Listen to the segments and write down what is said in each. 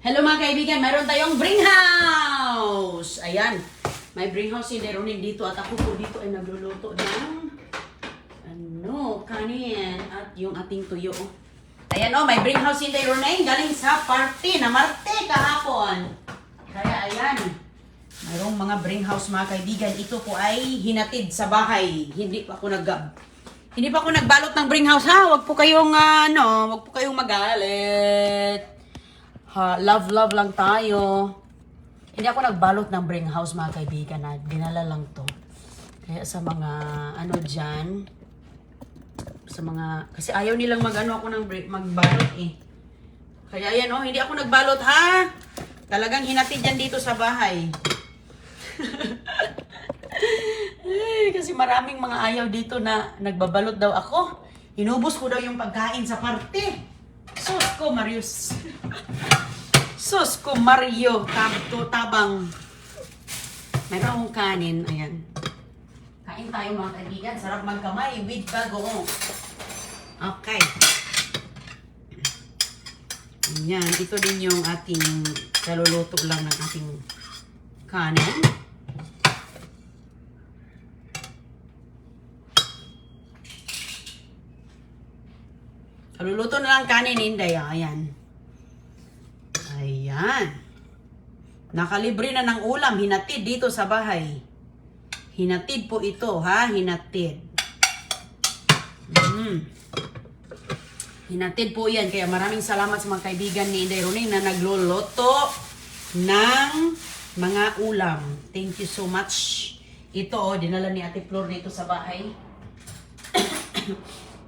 Hello mga kaibigan, mayroon tayong bring house. Ayan, may bring house si Deronin dito at ako po dito ay nagluluto ng kanin at yung ating tuyo. Ayan may bring house si Deronin galing sa party na Marte kahapon. Kaya ayan, mayroong mga bring house mga kaibigan. Ito po ay hinatid sa bahay. Hindi pa ako nagbalot ng bring house ha. Wag po kayong magalit. Love lang tayo. Hindi ako nagbalot ng bring house mga kaibigan na dinala lang to. Kaya sa mga dyan, sa mga kasi ayaw nilang ako ng magbalot eh. Kaya yan hindi ako nagbalot ha. Talagang hinatid yan dito sa bahay. Kasi maraming mga ayaw dito na nagbabalot daw ako. Inubos ko daw yung pagkain sa parte. Sus ko, Marius. Sus ko, Mario. Tabang. Meron akong kanin. Ayan. Kain tayo mga kaibigan. Sarap magkamay with bagoong. Okay. Ayan. Ito din yung ating kaluluto lang ng ating kanin. Kaluluto na lang kanin, Inday. Ayan. Ayan. Nakalibre na ng ulam. Hinatid dito sa bahay. Hinatid po ito, ha? Hinatid. Hinatid po yan. Kaya maraming salamat sa mga kaibigan ni Inday Roning na nagluluto ng mga ulam. Thank you so much. Ito, dinala ni Ate Flor dito sa bahay.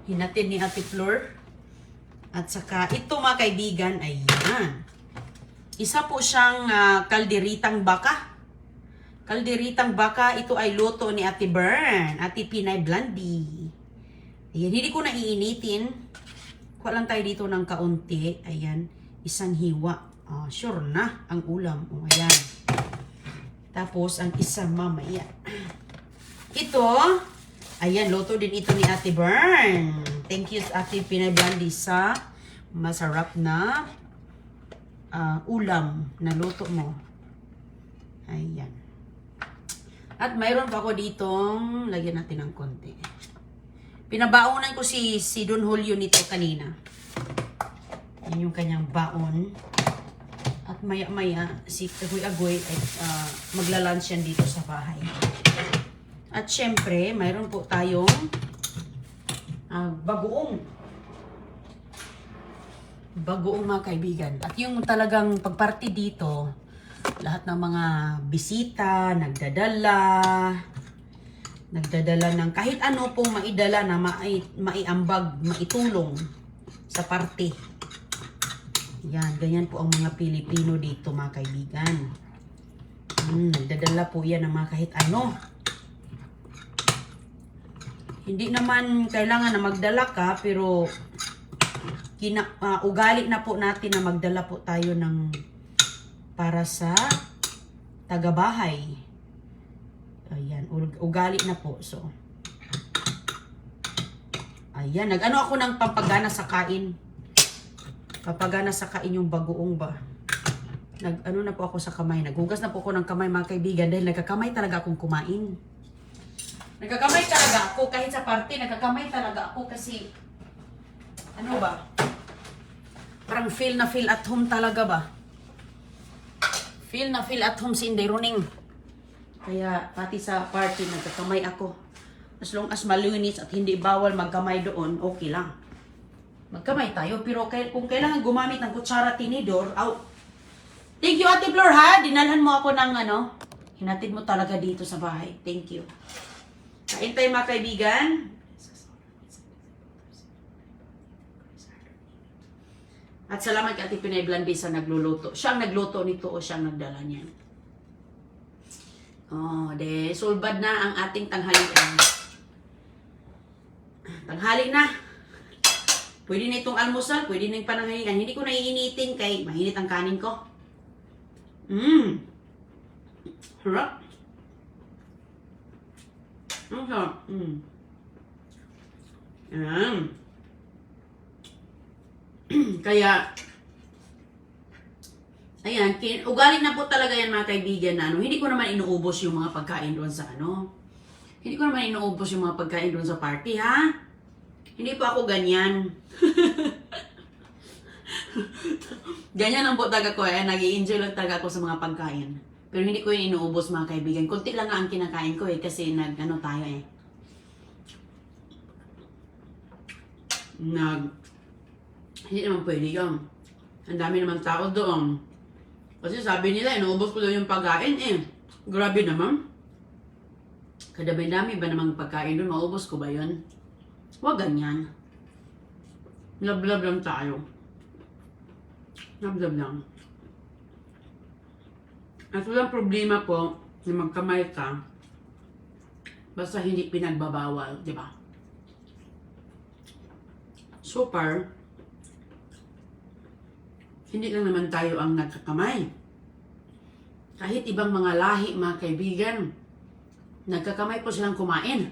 Hinatid ni Ate Flor. At saka, ito mga kaibigan, ayan. Isa po siyang kalderitang baka. Kalderitang baka, ito ay luto ni Ate Bern, Ate Pinay Blondie. Ayan, hindi ko na iinitin. Kuha lang tayo dito ng kaunti. Ayan, isang hiwa. Sure na ang ulam. Ayan. Tapos, ang isa mamaya. Ito, ayan, luto din ito ni Ate Bern. Thank you, Ate Pinay Blondie, sa masarap na ulam na luto mo. Ayan. At mayroon pa ako ditong, lagyan natin ng konti. Pinabaonan ko si Don Julio nito kanina. Yan yung kanyang baon. At maya-maya, si Agoy ay magla-lunch yan dito sa bahay. At syempre, mayroon po tayong bagoong. Bagoong mga kaibigan. At yung talagang pagparty dito, lahat ng mga bisita, nagdadala ng kahit ano pong maidala na maiambag, maitulong sa party. Yan, ganyan po ang mga Pilipino dito mga kaibigan. Nagdadala po yan ng mga kahit ano. Hindi naman kailangan na magdala ka, pero ugali na po natin na magdala po tayo ng para sa tagabahay. Ayan, ugali na po. So, ayan, nag-ano ako ng pampagana sa kain. Papagana sa kain yung bagoong ba. Nag-ano na po ako sa kamay. Naghugas na po ako ng kamay mga kaibigan dahil nagkakamay talaga akong kumain. Nagkakamay talaga ako kahit sa party, nagkakamay talaga ako kasi ano ba? Parang feel at home talaga ba? Feel at home si Inday Roning. Kaya pati sa party nagkakamay ako. As long as malinis at hindi bawal magkamay doon, okay lang. Magkamay tayo, pero kung kailangan gumamit ng kutsara tinidor, out. Thank you Ate Flor ha, dinalhan mo ako ng hinatid mo talaga dito sa bahay. Thank you. Kain tayo mga kaibigan. At salamat kay Ate Pinay Blondie sa nagluluto. Siyang nagluto nito o siyang nagdala niyan. Sulbad na ang ating tanghalian. Tanghali na. Pwede na itong almusal, pwede na yung pananghalian. Hindi ko naiinitin kay mainit ang kanin ko. Harap. Ang sarap. Ayan. Kaya, Ayan, ugali na po talaga yan mga kaibigan na ano, hindi ko naman inuubos yung mga pagkain doon sa ano. Hindi ko naman inuubos yung mga pagkain doon sa party, ha? Hindi po ako ganyan. Ganyan ang po talaga ko, nag-i-enjoy lang talaga ako sa mga pagkain. Pero hindi ko yun inuubos mga kaibigan. Kunti lang nga ang kinakain ko kasi nag-ano tayo hindi naman pwede yun. Ang dami naman tao doon. Kasi sabi nila, inuubos ko daw yung pagkain Grabe naman. Kadami-dami ba namang pagkain doon? Maubos ko ba yun? Huwag ganyan. Love-love lang tayo. Love-love lang. At walang problema po na magkamay ka basta hindi pinagbabawal, di ba? So far, hindi lang naman tayo ang nagkakamay. Kahit ibang mga lahi, mga kaibigan, nagkakamay po silang kumain.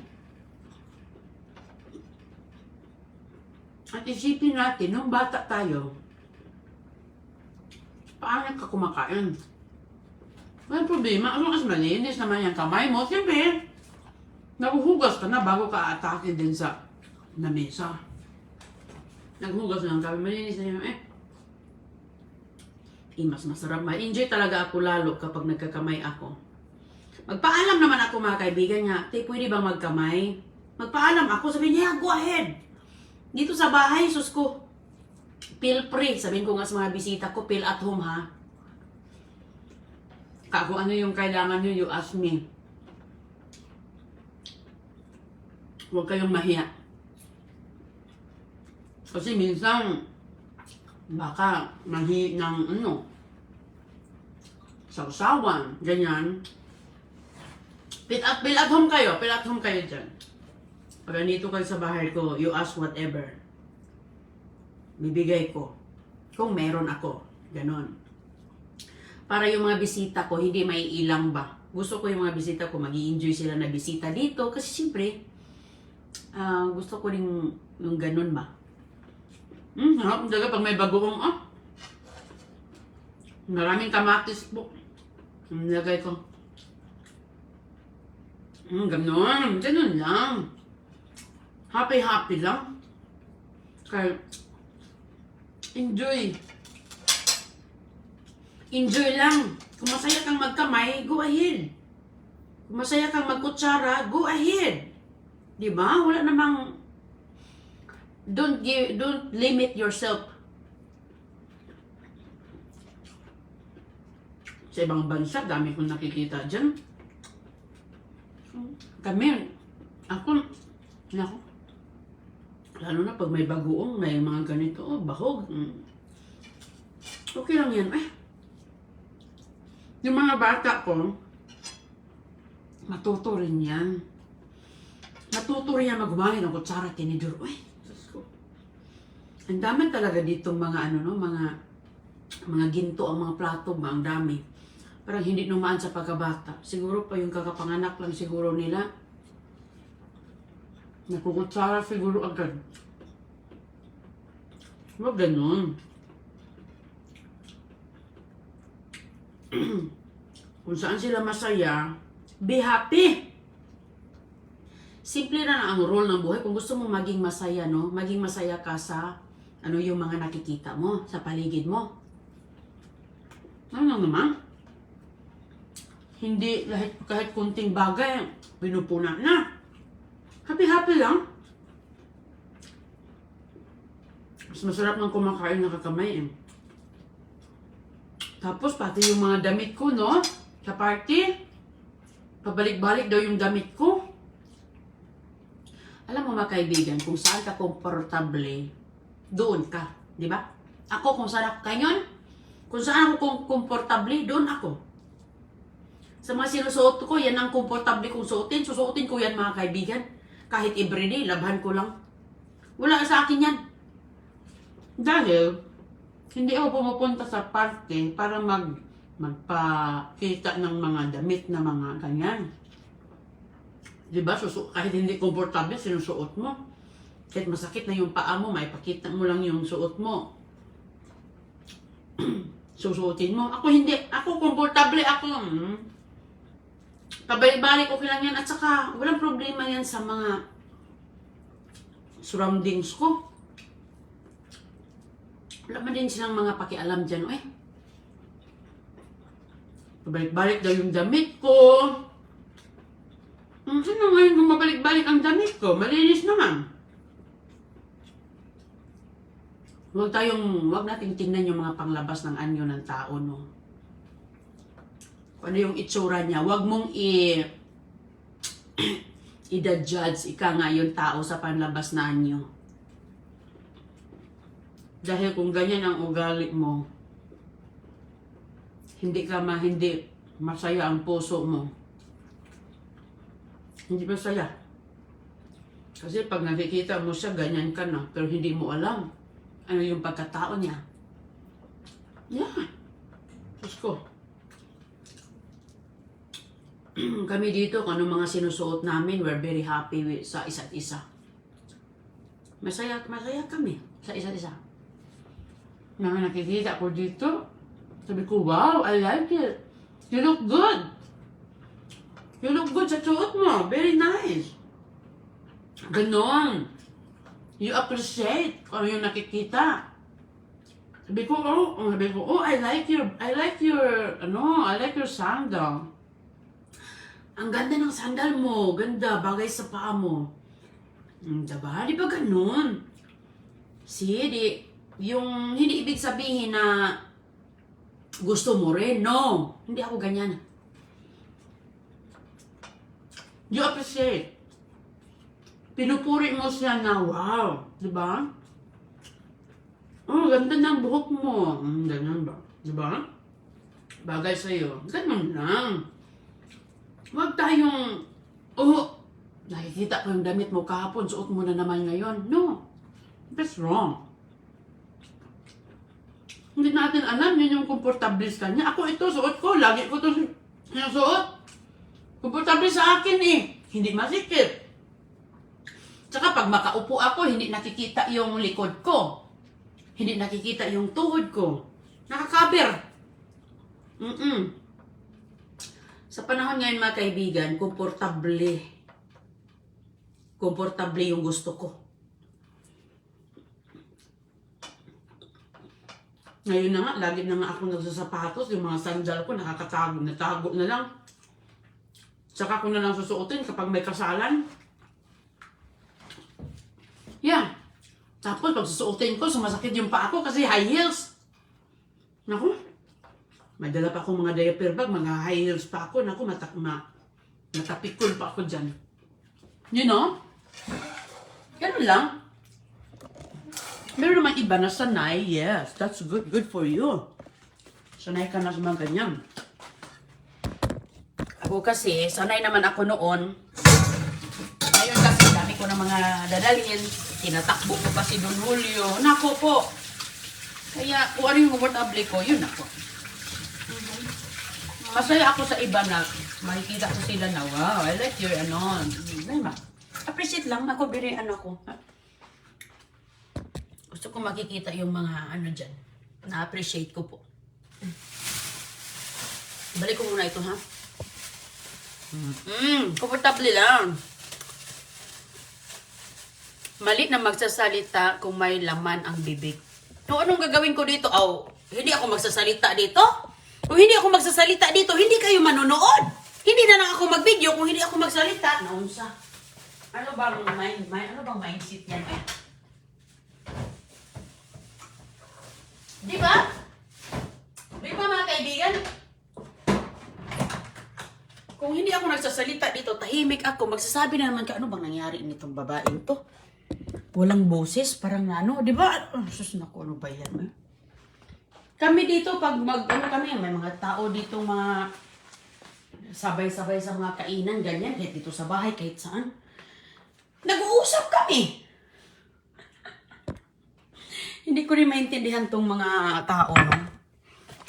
At isipin natin, nung bata tayo, paano ka kumakain? Walang problema. As long as malinis naman yung kamay mo, siyempre, naguhugas ka na bago ka atake din sa lamesa. Naghugas na ang kamay, malinis na yung mas masarap. Ma-enjoy talaga ako lalo kapag nagkakamay ako. Magpaalam naman ako mga kaibigan nga, pwede bang magkamay? Magpaalam ako, sabihin niya, go ahead. Dito sa bahay, sus ko, feel free. Sabihin ko nga sa mga bisita ko, feel at home ha. Kung ano yung kailangan nyo, you ask me. Huwag kayong mahiya. Kasi minsan, baka mahi ng sausawan, ganyan. Feel at home kayo dyan. Pag nandito kayo sa bahay ko, you ask whatever. Bibigay ko. Kung meron ako. Ganon. Para yung mga bisita ko, hindi may ilang ba. Gusto ko yung mga bisita ko, mag-i-enjoy sila na bisita dito. Kasi siyempre, gusto ko rin yung ganon ba. Harap talaga pag may bagoong, maraming kamatis po. Nilagay ko. Ganon lang. Happy lang. Kaya, enjoy lang. Kung masaya kang magkamay, go ahead. Kung masaya kang magkutsara, go ahead. Diba? Wala namang, don't limit yourself. Sa ibang bansa, dami kong nakikita dyan. Ako, lalo na pag may bagoong, may mga ganito, bahog. Okay lang yan. Yung mga bata ko, matuto rin yan. Matuto rin yan magumamit ng kutsara, tinidor. Diyos ko. Ang dami talaga ditong mga mga ginto, ang mga plato ba, ang dami. Parang hindi numaan sa pagkabata. Siguro pa yung kakapanganak lang siguro nila. Nakukutsara siguro agad. Huwag ganun. Kung saan sila masaya, be happy. Simple na ang role ng buhay. Kung gusto mo maging masaya, maging masaya ka sa yung mga nakikita mo, sa paligid mo. Ano naman? Hindi kahit kunting bagay, pinupuna na. Happy lang. Mas masarap ng kumakain na kakamay Tapos pati yung mga damit ko, sa party, pabalik-balik daw yung damit ko. Alam mo mga kaibigan, kung saan ka komportable, doon ka. Di ba? Ako kung saan ako kanyon, kung saan ako komportable, doon ako. Sa mga sinusuot ko, yan ang komportable kong suotin. Susuotin ko yan mga kaibigan. Kahit everyday, labhan ko lang. Wala sa akin yan. Dahil, hindi ako pumupunta sa party para magpakita ng mga damit na mga ganyan. Diba? Kahit hindi komportable, sinusuot mo. Kahit masakit na yung paa mo, may pakita mo lang yung suot mo. susuotin mo. Ako hindi. Ako komportable ako. Pabalik-balik okay lang yan. At saka, walang problema yan sa mga surroundings ko. Wala man din silang mga pakialam dyan, eh. Pabalik-balik daw yung damit ko. Sino ngayon kung mabalik-balik ang damit ko? Malinis naman. Huwag natin tingnan yung mga panglabas ng anyo ng tao, no? Ano yung itsura niya? Huwag mong i-judge ika nga yung tao sa panlabas na anyo. Dahil kung ganyan ang ugali mo, hindi masaya ang puso mo. Hindi masaya. Kasi pag nakikita mo siya, ganyan ka na, pero hindi mo alam ano yung pagkatao niya. Yeah. Diyos ko. Kami dito, kung anong mga sinusuot namin, we're very happy sa isa't isa. Masaya kami sa isa't isa. Mga nakikita ko dito, sabi ko, wow, I like it. You look good. You look good sa suot mo. Very nice. Ganon. You appreciate kung ano yung nakikita. Sabi ko, I like your sandal. Ang ganda ng sandal mo. Ganda, bagay sa paa mo. Diba? Di ba ganon? See, yung hindi ibig sabihin na gusto mo rin. No. Hindi ako ganyan. You appreciate. Pinupuri mo siya na, wow. Diba? Oh, ganda ng buhok mo. Ganyan ba? Diba? Bagay sa'yo. Ganun lang. Huwag tayong, nakikita ko yung damit mo kahapon, suot mo na naman ngayon. No. That's wrong. Hindi natin alam yun yung komportable sa kanya. Ako ito, suot ko. Lagi ko ito sinusuot. Komportable sa akin eh. Hindi masikip. Tsaka pag makaupo ako, hindi nakikita yung likod ko. Hindi nakikita yung tuhod ko. Nakakaber. Sa panahon ngayon mga kaibigan, komportable yung gusto ko. Ngayon na nga, lagi na nga ako nagsasapatos, yung mga sandal ko nakakatago, natago na lang. Tsaka ko na lang susuotin kapag may kasalan. Yeah. Tapos pag susuotin ko, sumasakit yung paa ko kasi high heels. Naku, may dala pa akong mga diaper bag, mga high heels pa ako. Naku, natapikul pa ako dyan. You know? Ganun lang. Meron naman iba na sanay. Yes, that's good. Good for you. Sanay ka na sa mga ganyan. Ako kasi, sanay naman ako noon. Ngayon kasi, dami ko ng mga dadalhin. Tinatakbo ko pa si Don Julio. Nako po. Kaya, kung ano yung komportable ko, yun ako. Masaya ako sa iba na makikita ko sila na, wow, I like your appreciate lang ako, very ko. Gusto ko makikita yung mga dyan. Na-appreciate ko po. Balik ko muna ito, ha? Komportable lang. Mali na magsasalita kung may laman ang bibig. So, anong gagawin ko dito? Hindi ako magsasalita dito? Kung hindi ako magsasalita dito, hindi kayo manonood. Hindi na lang ako mag-video kung hindi ako magsalita. Naunsa. Ano bang mindset niyan? Di ba? Di ba mga kaibigan? Kung hindi ako nagsasalita dito, tahimik ako, magsasabi na naman ka, ano bang nangyari nitong babaeng to? Walang boses, parang di ba? Sus naku, ano ba yan? Kami dito, pag kami, may mga tao dito, mga sabay-sabay sa mga kainan, ganyan, kahit dito sa bahay, kahit saan. Nag-uusap kami. Hindi ko rin maintindihan tong mga tao, no?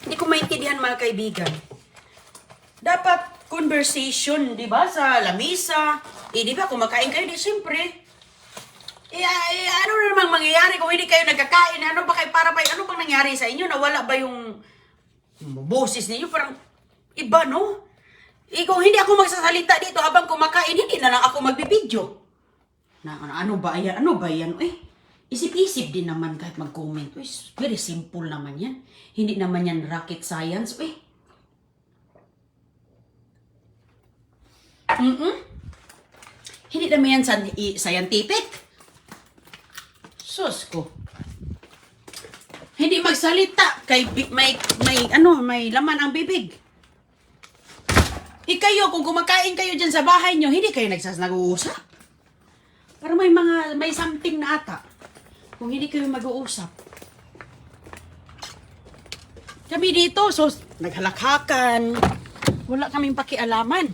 Hindi ko maintindihan, mga kaibigan. Dapat conversation, di ba? Sa lamisa. Di ba? Kumakain kayo, di siyempre. Ano namang mangyayari kung hindi kayo nagkakain? Ano bang nangyari sa inyo? Nawala ba yung Boses ninyo parang iba, no? Kung hindi ako magsasalita dito habang kumakain, hindi na lang ako magbibideo. Ano ba yan? Ano ba yan? Isip-isip din naman kahit mag-comment. Very simple naman yan. Hindi naman yan rocket science. Hindi naman yan scientific. Sus ko. Hindi magsalita kay may laman ang bibig. Kayo, kung kumakain kayo dyan sa bahay nyo, hindi kayo nag-uusap. Parang may something na ata. Kung hindi kayo mag-uusap. Kami dito, so, naghalakhakan. Wala kaming pakialaman.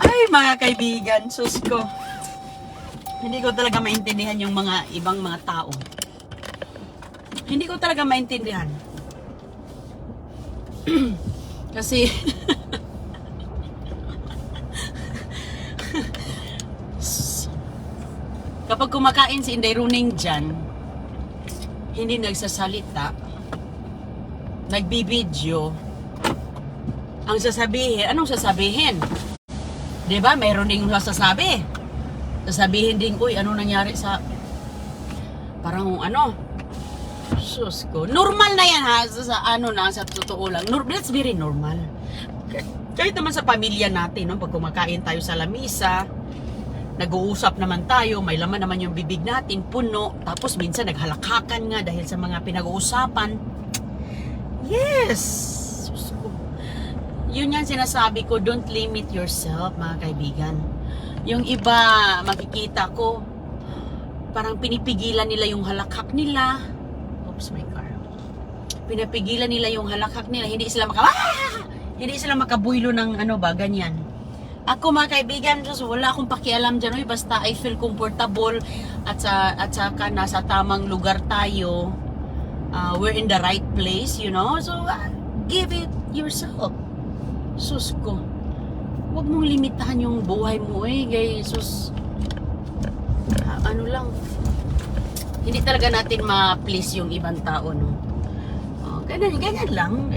Ay, mga kaibigan, sus ko. Hindi ko talaga maintindihan yung mga ibang mga tao. Hindi ko talaga maintindihan. Kasi kapag kumakain si Inday Runing dyan, hindi nagsasalita, nagbibideo, ang sasabihin, anong sasabihin? Diba? Mayroon ding sasabi. Sasabihin din, uy, ano nangyari sa, parang sus ko. Normal na yan ha, sa totoo lang. That's very normal. Kahit naman sa pamilya natin, no? Pag kumakain tayo sa lamisa, nag-uusap naman tayo, may laman naman yung bibig natin, puno, tapos minsan naghalakhakan nga dahil sa mga pinag-uusapan. Yes! Sus ko. Yun yan sinasabi ko, don't limit yourself, mga kaibigan. Yung iba, makikita ko, parang pinipigilan nila yung halakhak nila. Oops, my car. Pinapigilan nila yung halakhak nila. Hindi sila hindi sila makabuylo ng ganyan. Ako, mga kaibigan, wala akong pakialam dyan. Basta I feel comfortable at saka nasa tamang lugar tayo. We're in the right place, you know. So, give it yourself. Sus ko. Huwag mong limitahan yung buhay mo sus. Lang. Hindi talaga natin ma-please yung ibang tao, no? Ganyan lang.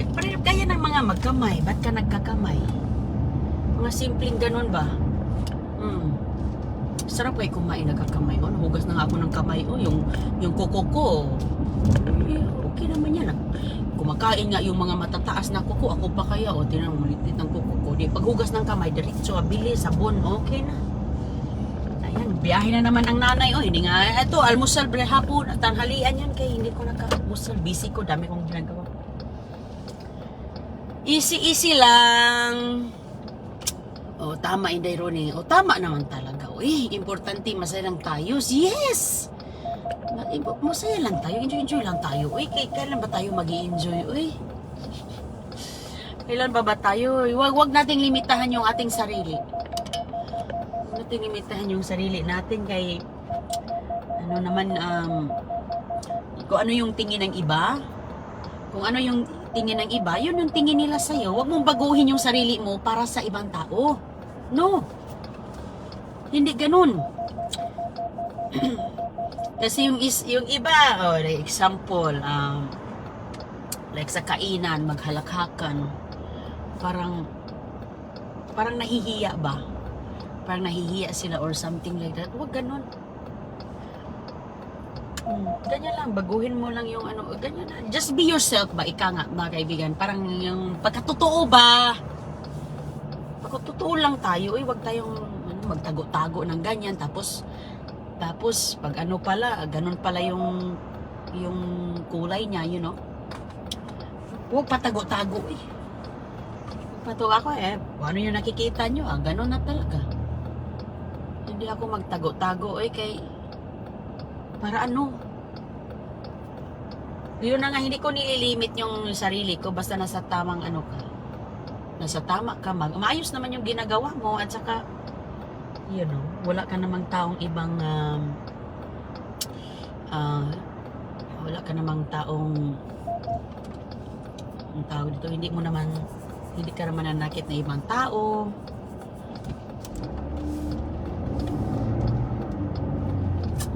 Gaya ng mga magkamay. Ba't ka nagkakamay? Mga simpleng ganun ba? Sarap kayo kumain nagkakamay. Nahugas na nga ako ng kamay. Yung kuko ko. Okay naman yan. Kumakain nga yung mga matataas na kuko. Ako pa kaya, tinan mo, litit ng kuko ko. Di, paghugas ng kamay, diretso, bilis, sabon, okay na. Ayan, biyahe na naman ang nanay. Hindi nga, ito, almusal, hapon, tanghalian yan. Kaya hindi ko naka-almusal. Busy ko, dami kong ginagawa. Easy lang. Tama, Inday Roning. Tama naman talaga. Importante, masaya lang tayo. Yes! Masaya lang tayo. Enjoy lang tayo. Kailan ba tayo mag-i-enjoy? Kailan ba tayo? Huwag nating limitahan yung ating sarili. Huwag nating limitahan yung sarili natin kay kung ano yung tingin ng iba. Kung ano yung tingin ng iba, yun yung tingin nila sa'yo. Huwag mong baguhin yung sarili mo para sa ibang tao. No. Hindi ganun. Kasi yung iba, like example, like sa kainan, maghalakhakan, parang nahihiya ba? Parang nahihiya sila or something like that. Huwag ganun. Ganyan lang, baguhin mo lang yung ganyan lang. Just be yourself ba? Ika nga, mga kaibigan. Parang yung pagkatotoo ba? Pagkatotoo lang tayo, huwag tayong magtago-tago ng ganyan. Tapos pag pala, ganun pala yung kulay niya, you know. Huwag patago-tago Pato ako ano yung nakikita nyo, ganun na talaga. Hindi ako magtago-tago kay para yun na nga, hindi ko nililimit yung sarili ko basta nasa tamang ka. Nasa tama ka, maayos naman yung ginagawa mo at saka wala ka namang taong ibang wala ka namang taong ang tawag dito, hindi ka naman nanakit na ibang tao.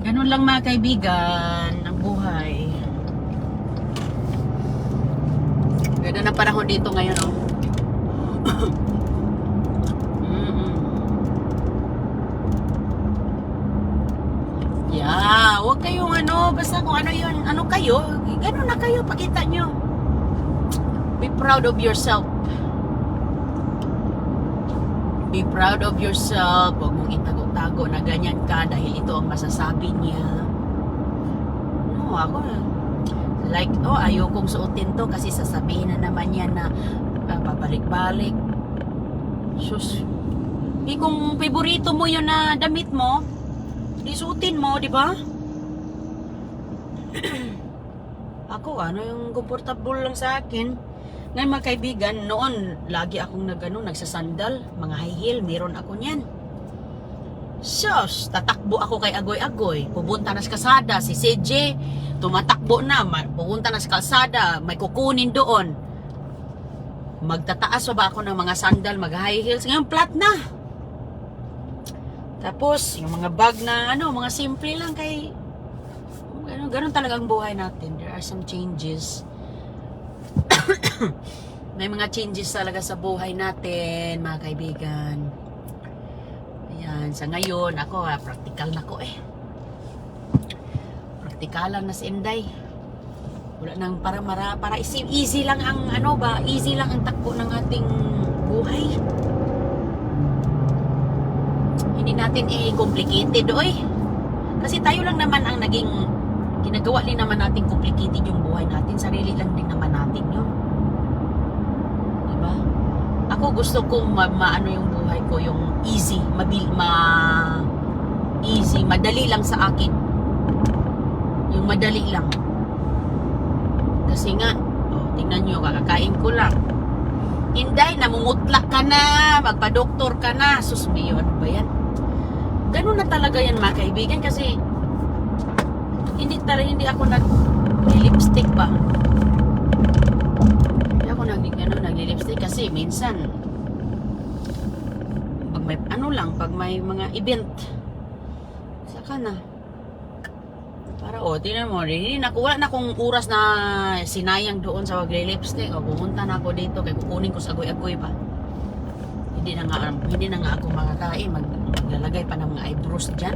Ganun lang, mga kaibigan, ang buhay. Ganda ng panahon dito ngayon, oh. Yeah, huwag kayong basta kung ano yun, ano kayo, gano'n na kayo, pakita nyo. Be proud of yourself. Be proud of yourself. Huwag mong itago-tago na ganyan ka dahil ito ang masasabi niya. No, ako, like, ayokong suotin to kasi sasabihin na naman yan na pabalik-balik. Sus, kung favorito mo yun na damit mo, isuotin mo, di ba? Ako, yung comfortable lang sa akin. Ngayon mga kaibigan, noon, lagi akong nagsasandal, mga high heel, meron ako niyan. Sus, tatakbo ako kay Agoy-Agoy, pupunta na sa kalsada, si CJ, tumatakbo na, pupunta na sa kalsada, may kukunin doon. Magtataas pa ba ako ng mga sandal, mag high heels, ngayon flat na. Tapos, yung mga bag na, mga simple lang kay, ganun talagang buhay natin. There are some changes. May mga changes talaga sa buhay natin, mga kaibigan. Ayan, sa ngayon, ako, practical na ko Praktikalan na si Inday. Wala nang para easy lang ang, easy lang ang takbo ng ating buhay. Hindi natin i-complicated, kasi tayo lang naman ang ginagawa din naman natin complicated yung buhay natin, sarili lang din naman natin yun, diba? Ako gusto ko maano yung buhay ko, yung easy, easy, madali lang sa akin, yung madali lang, kasi nga tingnan nyo, kakakain ko lang. Inday, namumutlak ka na, magpa-doktor ka na, sus mayo, ano ba yan? Ganun na talaga yan mga kaibigan, kasi hindi ako nag-lipstick ba? Hindi ako nag-lipstick kasi minsan pag may pag may mga event saka na para tingnan mo, wala na akong oras na sinayang doon sa mag-lipstick. Pumunta na ako dito kay kukunin ko sa Agoy-Agoy pa. Hindi na nga ako makakain, maglalagay pa ng mga eyebrows dyan.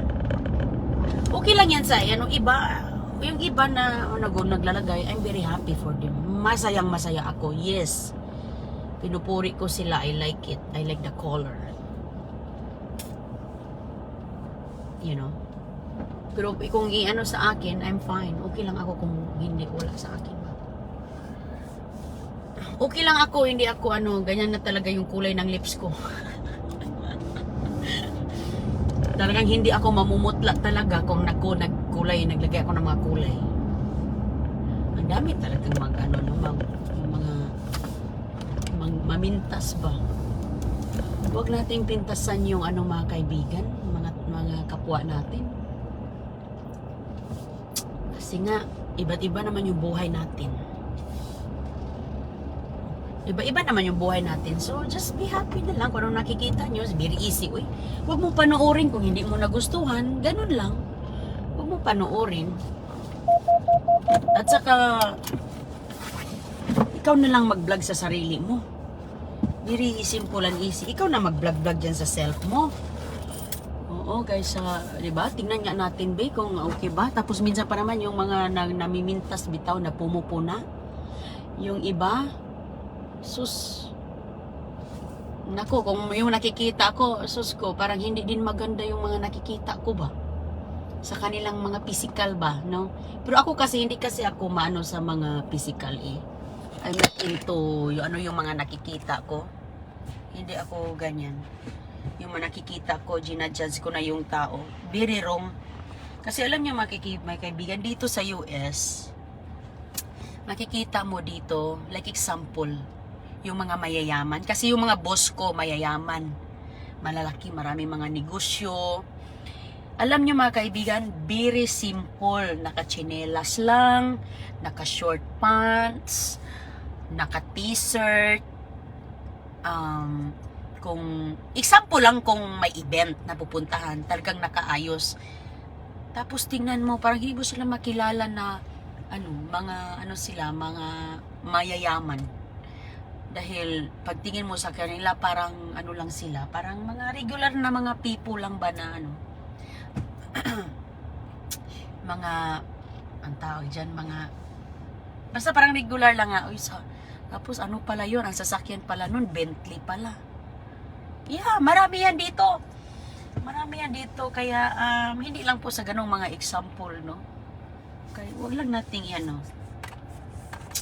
Okay lang yan sa yung iba na naglalagay, I'm very happy for them. Masayang masaya ako, yes. Pinupuri ko sila, I like it. I like the color. You know. Pero kung sa akin, I'm fine. Okay lang ako kung hindi, wala sa akin. Okay lang ako, hindi ako ganyan na talaga yung kulay ng lips ko. Talagang hindi ako mamumutla talaga kung nagkulay, naglagay ako ng mga kulay. Ang dami talagang mga mamintas ba. Huwag nating pintasan yung mga kaibigan, mga kapwa natin. Kasi nga, iba't iba naman yung buhay natin. Iba-iba naman yung buhay natin. So, just be happy na lang kung anong nakikita nyo. It's very easy, Huwag mo panoorin kung hindi mo nagustuhan. Ganun lang. Huwag mo panoorin. At saka, ikaw na lang mag-vlog sa sarili mo. Very simple and easy. Ikaw na mag-vlog-vlog dyan sa self mo. Oo, guys, diba? Tingnan nga natin, kung okay ba. Tapos minsan pa naman yung mga namimintas bitaw na pumupuna. Yung iba, sus, nako, kung yung nakikita ko, sus ko, parang hindi din maganda yung mga nakikita ko ba sa kanilang mga physical ba, no? Pero ako kasi, hindi kasi ako maano sa mga physical I'm not into yung mga nakikita ko. Hindi ako ganyan. Yung mga nakikita ko, ginajudge ko na yung tao. Very wrong. Kasi alam niyo may kaibigan dito sa US, makikita mo dito, like example, yung mga mayayaman. Kasi yung mga boss ko, mayayaman. Malalaki, marami mga negosyo. Alam nyo mga kaibigan, very simple. Naka-chinelas lang, naka-short pants, naka-t-shirt. Kung example lang, kung may event na pupuntahan, talagang nakaayos. Tapos tingnan mo, parang hindi mo sila makilala na mga mayayaman. Dahil pagtingin mo sa kanila, parang ano lang sila, parang mga regular na mga people lang ba na ano, mga, ang tawag dyan, mga, basta parang regular lang nga. Uy, tapos ano pala yun, ang sasakyan pala nun, Bentley pala. Yeah, marami yan dito. Marami yan dito, kaya hindi lang po sa ganong mga example, no? Kaya wag lang nating yan, no?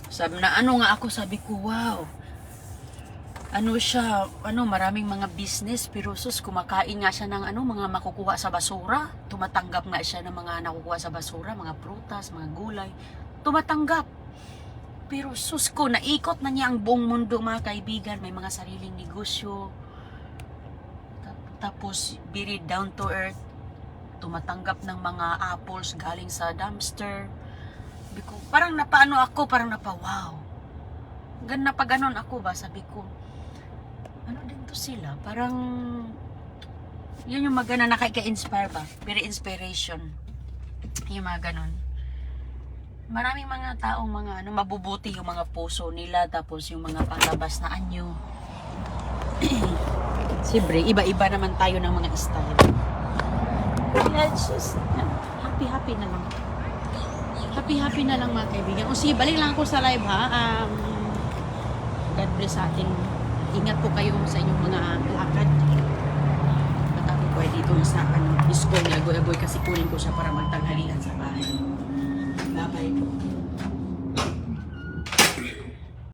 Sabi na, ano nga ako, sabi ko, wow. Ano siya, maraming mga business, pero sus, kumakain nga siya ng mga makukuha sa basura. Tumatanggap nga siya ng mga nakukuha sa basura, mga prutas, mga gulay. Tumatanggap. Pero sus ko, naikot na niya ang buong mundo, mga kaibigan. May mga sariling negosyo. Tapos, very down to earth. Tumatanggap ng mga apples galing sa dumpster. Parang napaano ako, parang wow. Napaganon ako ba, sabi ko. Ano din to sila? Parang, yun yung magana nakaka-inspire ba? Very inspiration. Yung mga ganon. Maraming mga taong mga, mabubuti yung mga puso nila, tapos yung mga panglabas na anyo. Siyempre, iba-iba naman tayo ng mga style. Let's just, happy na lang. Happy na lang mga kaibigan. O sige, balik lang ako sa live ha. God bless sa ating. Ingat po kayo sa inyong mga lakad. At ako po ay dito sa school ni Agoy-Agoy kasi kunin ko siya para magtanghalian sa bahay. Bye-bye po.